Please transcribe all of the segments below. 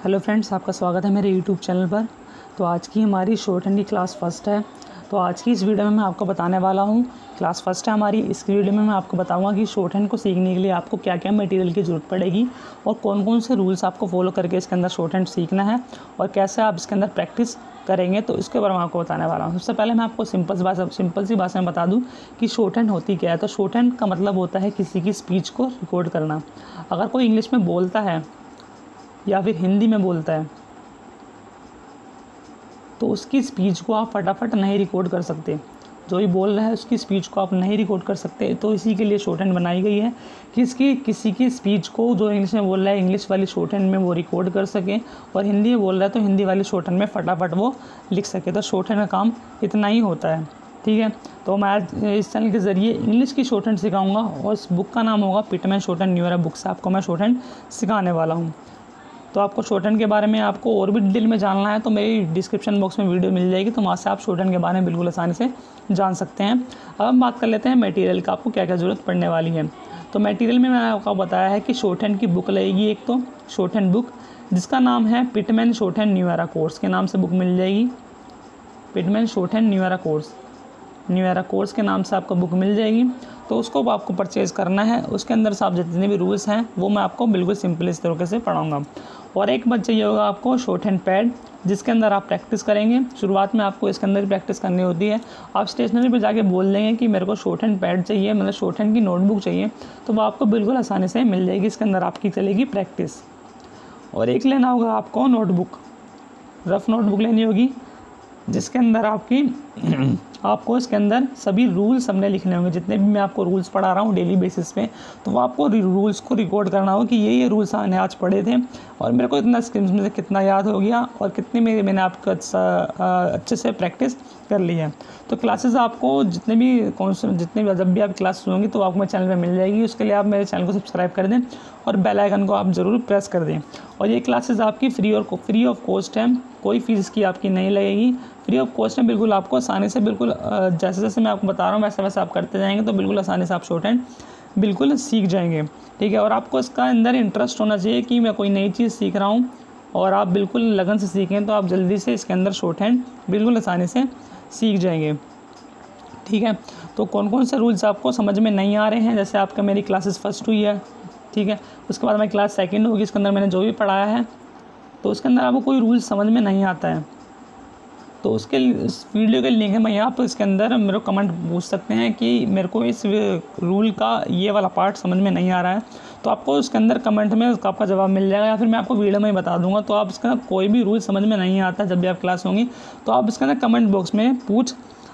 Hello friends, आपका स्वागत है मेरे यूट्यूब चैनल पर। तो आज की हमारी शॉर्ट हैंड की क्लास फर्स्ट है। तो आज की इस वीडियो में मैं आपको बताने वाला हूँ, क्लास फर्स्ट है हमारी। इस वीडियो में मैं आपको बताऊंगा कि शॉर्ट हैंड को सीखने के लिए आपको क्या क्या मटेरियल की ज़रूरत पड़ेगी और कौन कौन से रूल्स आपको फॉलो करके इसके अंदर शॉर्ट हैंड सीखना है और कैसे आप इसके अंदर प्रैक्टिस करेंगे। तो इसके बारे में आपको बताने वाला हूँ। सबसे पहले मैं आपको सिंपल सी भाषा में बता दूँ कि शॉर्ट हैंड होती क्या है। तो शॉर्ट हैंड का मतलब होता है किसी की स्पीच को रिकॉर्ड करना। अगर कोई इंग्लिश में बोलता है या फिर हिंदी में बोलता है तो उसकी स्पीच को आप फटाफट नहीं रिकॉर्ड कर सकते। जो ही बोल रहा है उसकी स्पीच को आप नहीं रिकॉर्ड कर सकते। तो इसी के लिए शॉर्ट हैंड बनाई गई है कि किसी की स्पीच को जो इंग्लिश में बोल रहा है इंग्लिश वाली शॉर्ट हैंड में वो रिकॉर्ड कर सके, और हिंदी में बोल रहा है तो हिंदी वाली शॉर्ट हैंड में फटाफट वो लिख सके। तो शॉर्ट हैंड का काम इतना ही होता है, ठीक है। तो मैं आज इस चैनल के ज़रिए इंग्लिश की शॉर्ट हैंड सिखाऊंगा और इस बुक का नाम होगा Pitman short hand new era book से आपको मैं शॉर्ट हैंड सिखाने वाला हूँ। तो आपको शॉर्ट हैंड के बारे में आपको और भी डिटेल में जानना है तो मेरी डिस्क्रिप्शन बॉक्स में वीडियो मिल जाएगी, तो वहाँ से आप शॉर्ट हैंड के बारे में बिल्कुल आसानी से जान सकते हैं। अब हम बात कर लेते हैं मटेरियल का, आपको क्या क्या ज़रूरत पड़ने वाली है। तो मटेरियल में मैंने आपको बताया है कि शॉर्ट हैंड की बुक लगेगी, एक तो शॉर्ट हैंड बुक जिसका नाम है Pitman short hand new era course के नाम से बुक मिल जाएगी। Pitman short hand new era course के नाम से आपको बुक मिल जाएगी। तो उसको आपको परचेज़ करना है। उसके अंदर से आप जितने भी रूल्स हैं वो मैं आपको बिल्कुल सिंपल इस तरीके से पढ़ाऊँगा। और एक बात चाहिए होगा आपको शॉर्ट हैंड पैड जिसके अंदर आप प्रैक्टिस करेंगे। शुरुआत में आपको इसके अंदर प्रैक्टिस करनी होती है। आप स्टेशनरी पर जाके बोल देंगे कि मेरे को शॉर्ट हैंड पैड चाहिए, मतलब शॉर्ट हैंड की नोटबुक चाहिए, तो वो आपको बिल्कुल आसानी से मिल जाएगी। इसके अंदर आपकी चलेगी प्रैक्टिस। और एक लेना होगा आपको नोटबुक, रफ नोटबुक लेनी होगी जिसके अंदर आपको इसके अंदर सभी रूल्स हमने लिखने होंगे। जितने भी मैं आपको रूल्स पढ़ा रहा हूँ डेली बेसिस पे, तो वो आपको रूल्स को रिकॉर्ड करना हो कि ये रूल्स मैंने आज पढ़े थे और मेरे को इतना स्क्रीन में से कितना याद हो गया और कितनी मैंने आपको अच्छे से प्रैक्टिस कर ली है। तो क्लासेस आपको जितने भी जब भी आप क्लासेस होंगी तो आपको मेरे चैनल पे मिल जाएगी। उसके लिए आप मेरे चैनल को सब्सक्राइब कर दें और बेल आइकन को आप ज़रूर प्रेस कर दें। और ये क्लासेस आपकी फ्री ऑफ कॉस्ट है, कोई फीस की आपकी नहीं लगेगी, फ्री ऑफ कॉस्ट है। बिल्कुल आपको आसानी से बिल्कुल जैसे जैसे मैं आपको बता रहा हूँ वैसे वैसे आप करते जाएंगे तो बिल्कुल आसानी से आप शॉर्ट हैंड बिल्कुल सीख जाएंगे, ठीक है। और आपको इसका अंदर इंटरेस्ट होना चाहिए कि मैं कोई नई चीज़ सीख रहा हूँ और आप बिल्कुल लगन से सीखें तो आप जल्दी से इसके अंदर शॉर्ट हैंड बिल्कुल आसानी से सीख जाएंगे, ठीक है। तो कौन कौन से रूल्स आपको समझ में नहीं आ रहे हैं, जैसे आपका मेरी क्लासेस फर्स्ट हुई है, ठीक है, उसके बाद मेरी क्लास सेकंड होगी, इसके अंदर मैंने जो भी पढ़ाया है तो उसके अंदर आपको कोई रूल समझ में नहीं आता है तो उसके इस वीडियो के लिंक है, मैं आप इसके अंदर मेरे को कमेंट पूछ सकते हैं कि मेरे को इस रूल का ये वाला पार्ट समझ में नहीं आ रहा है, तो आपको उसके अंदर कमेंट में उसका आपका जवाब मिल जाएगा या फिर मैं आपको वीडियो में ही बता दूंगा। तो आप इसका कोई भी रूल समझ में नहीं आता जब भी आप क्लास होंगी तो आप इसके अंदर कमेंट बॉक्स में पूछ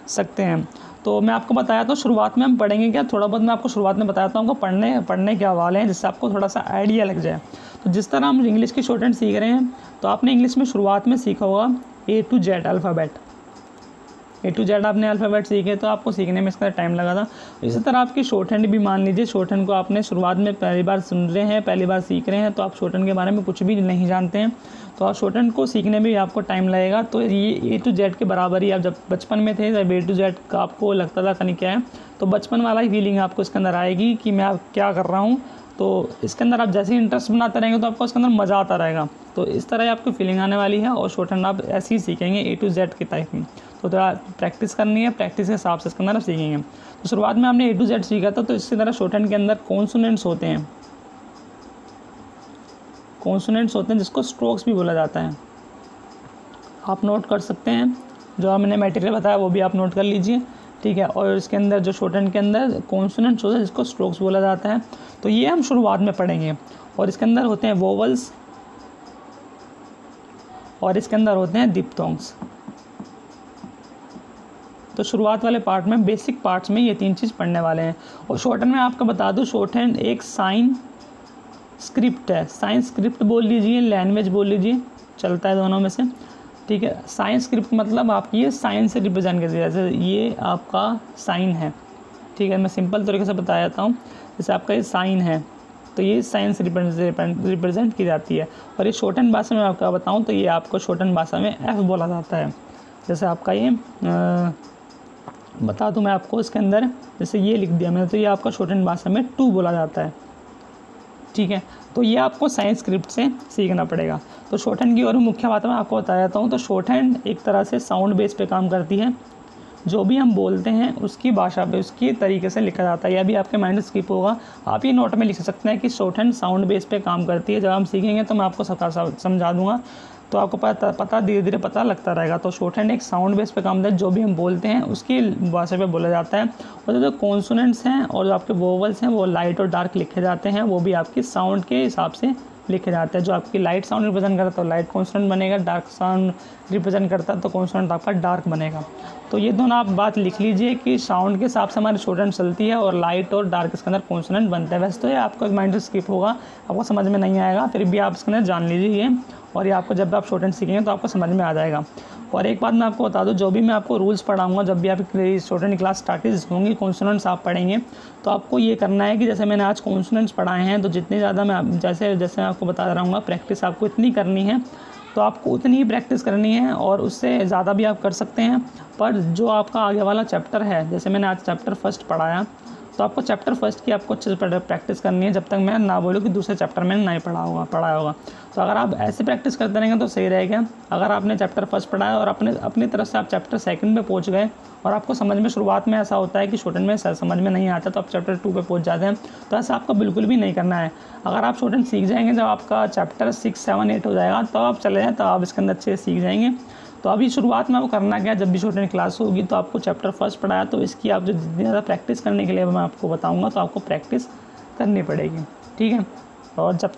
सकते हैं। तो मैं आपको बताया तो शुरुआत में हम पढ़ेंगे क्या, थोड़ा बहुत मैं आपको शुरुआत में बताता हूँ पढ़ने के हवाले हैं जिससे आपको थोड़ा सा आइडिया लग जाए। तो जिस तरह हम इंग्लिश की शॉर्ट हैंड सीख रहे हैं तो आपने इंग्लिश में शुरुआत में सीखा होगा A to Z alphabet. A to Z आपने अल्फ़ाबेट सीखे तो आपको सीखने में इसका टाइम लगा था। इसी तरह आपकी शॉर्ट हैंड भी मान लीजिए, शॉर्ट हैंड को आपने शुरुआत में पहली बार सुन रहे हैं, पहली बार सीख रहे हैं, तो आप शॉर्ट हैंड के बारे में कुछ भी नहीं जानते हैं तो आप शॉर्ट हैंड को सीखने में भी आपको टाइम लगेगा। तो ये A to Z के बराबर ही आप जब बचपन में थे जब A to Z का आपको लगता था कहीं क्या है, तो बचपन वाला ही फीलिंग आपको इसके अंदर आएगी कि मैं क्या कर रहा हूँ। तो इसके अंदर आप जैसे ही इंटरेस्ट बनाते रहेंगे तो आपको इसके अंदर मज़ा आता रहेगा। तो इस तरह आपको फीलिंग आने वाली है और शॉर्ट हैंड आप ऐसे ही सीखेंगे A to Z के टाइप में। तो थोड़ा प्रैक्टिस करनी है, प्रैक्टिस के हिसाब से इसके अंदर आप सीखेंगे। तो शुरुआत में हमने A to Z सीखा था, तो इसी तरह शॉर्ट हैंड के अंदर कॉन्सोनेंट्स होते हैं, जिसको स्ट्रोक्स भी बोला जाता है। आप नोट कर सकते हैं, जो मैंने मटेरियल बताया वो भी आप नोट कर लीजिए, ठीक है। और इसके अंदर जो शॉर्ट हैंड के अंदर कॉन्सोनेंट्स होते हैं जिसको स्ट्रोक्स बोला जाता है, तो ये हम शुरुआत में पढ़ेंगे। और इसके अंदर होते हैं वोवल्स और इसके अंदर होते हैं दिप्थोंग्स। तो शुरुआत वाले पार्ट में, बेसिक पार्ट्स में ये तीन चीज़ पढ़ने वाले हैं। और शॉर्ट हैंड में आपको बता दूँ, शॉर्ट हैंड एक साइन स्क्रिप्ट है। साइन स्क्रिप्ट बोल लीजिए, लैंग्वेज बोल लीजिए, चलता है दोनों में से, ठीक है। साइन स्क्रिप्ट मतलब आपकी ये साइन से रिप्रेजेंट करती है, जैसे ये आपका साइन है, ठीक है। मैं सिंपल तरीके से बता देता हूँ, जैसे आपका ये साइन है तो ये साइन से रिप्रेजेंट की जाती है। और ये शॉर्ट हैंड भाषा में आपका बताऊँ तो ये आपको शॉर्ट हैंड भाषा में F बोला जाता है। जैसे आपका ये बता दूँ मैं आपको, इसके अंदर जैसे ये लिख दिया मैंने, तो ये आपका शॉर्ट हैंड भाषा में 2 बोला जाता है, ठीक है। तो ये आपको साइंस स्क्रिप्ट से सीखना पड़ेगा। तो शॉर्ट हैंड की और मुख्य बात मैं आपको बता देता हूँ। तो शॉर्ट हैंड एक तरह से साउंड बेस पे काम करती है। जो भी हम बोलते हैं उसकी भाषा पे उसकी तरीके से लिखा जाता है। यह भी आपके माइंड से स्किप होगा, आप ये नोट में लिख सकते हैं कि शॉर्ट हैंड साउंड बेस पे काम करती है। जब हम सीखेंगे तो मैं आपको समझा दूंगा, तो आपको पता धीरे धीरे पता लगता रहेगा। तो शॉर्ट हैंड एक साउंड बेस पे काम करता है। जो भी हम बोलते हैं उसकी भाषा पे बोला जाता है। और जो कॉन्सोनेंट्स हैं और जो आपके वोवल्स हैं वो लाइट और डार्क लिखे जाते हैं, वो भी आपकी साउंड के हिसाब से लिखे जाते हैं। जो आपकी लाइट साउंड रिप्रेजेंट करता है तो लाइट कॉन्सोनेंट बनेगा, डार्क साउंड रिप्रेजेंट करता है तो कॉन्सोनेंट आपका डार्क बनेगा। तो ये दोनों आप बात लिख लीजिए कि साउंड के हिसाब से हमारी शॉर्ट हैंड चलती है और लाइट और डार्क इसके अंदर कॉन्सोनेंट बनता है। वैसे तो ये आपको माइंड से स्किप होगा, आपको समझ में नहीं आएगा, फिर भी आप इसके अंदर जान लीजिए ये, और ये आपको जब आप शॉर्ट हैंड सीखेंगे तो आपको समझ में आ जाएगा। और एक बात मैं आपको बता दूं, जो भी मैं आपको रूल्स पढ़ाऊंगा, जब भी आप शॉर्ट हैंड क्लास स्टार्ट होंगी, कॉन्सोनेंट्स आप पढ़ेंगे, तो आपको ये करना है कि जैसे मैंने आज कॉन्सोनेंट्स पढ़ाए हैं, तो जितने ज़्यादा मैं जैसे मैं आपको बता रहा हूँ, प्रैक्टिस आपको इतनी करनी है, तो आपको उतनी ही प्रैक्टिस करनी है और उससे ज़्यादा भी आप कर सकते हैं। पर जो आपका आगे वाला चैप्टर है, जैसे मैंने आज चैप्टर फर्स्ट पढ़ाया, तो आपको चैप्टर फर्स्ट की आपको अच्छे से प्रैक्टिस करनी है, जब तक मैं ना बोलूँ कि दूसरे चैप्टर में नहीं पढ़ाया होगा। तो अगर आप ऐसे प्रैक्टिस करते रहेंगे तो सही रहेगा। अगर आपने चैप्टर फर्स्ट पढ़ाया और अपनी तरफ से आप चैप्टर सेकंड पे पहुंच गए और आपको समझ में शुरुआत में ऐसा होता है कि शॉर्ट हैंड में समझ में नहीं आता, तो आप चैप्टर 2 पे पहुंच जाते हैं, तो ऐसा आपको बिल्कुल भी नहीं करना है। अगर आप शॉर्ट हैंड सीख जाएंगे, जब आपका चैप्टर 6, 7, 8 हो जाएगा, तो आप चले जाएँ, तो आप इसके अंदर अच्छे से सीख जाएंगे। तो अभी शुरुआत में आपको करना क्या है, जब भी शॉर्ट हैंड क्लास होगी तो आपको चैप्टर फर्स्ट पढ़ाया, तो इसकी आप जो जितनी ज़्यादा प्रैक्टिस करने के लिए मैं आपको बताऊंगा, तो आपको प्रैक्टिस करनी पड़ेगी, ठीक है। और जब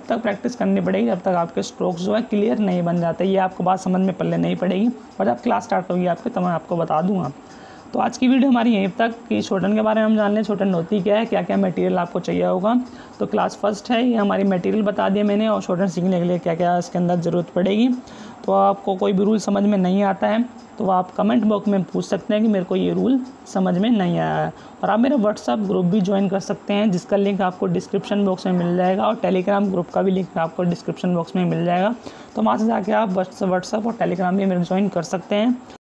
तक प्रैक्टिस करनी पड़ेगी, जब तक आपके स्ट्रोक्स जो है क्लियर नहीं बन जाते, ये आपको बात समझ में पहले नहीं पड़ेगी। और जब क्लास स्टार्ट होगी आपकी, तो मैं आपको बता दूँगा। तो आज की वीडियो हमारी यहीं तक कि शॉर्ट हैंड के बारे में हम जान लें, शॉर्ट हैंड होती क्या है, क्या क्या मटेरियल आपको चाहिए होगा। तो क्लास फर्स्ट है, ये हमारी मटेरियल बता दिया मैंने, और शॉर्ट हैंड सीखने के लिए क्या क्या इसके अंदर ज़रूरत पड़ेगी। तो आपको कोई भी रूल समझ में नहीं आता है तो आप कमेंट बॉक्स में पूछ सकते हैं कि मेरे को ये रूल समझ में नहीं आया है। और आप मेरा व्हाट्सअप ग्रुप भी ज्वाइन कर सकते हैं, जिसका लिंक आपको डिस्क्रिप्शन बॉक्स में मिल जाएगा, और टेलीग्राम ग्रुप का भी लिंक आपको डिस्क्रिप्शन बॉक्स में मिल जाएगा। तो वहाँ से जाके आप व्हाट्सअप और टेलीग्राम भी मेरे ज्वाइन कर सकते हैं।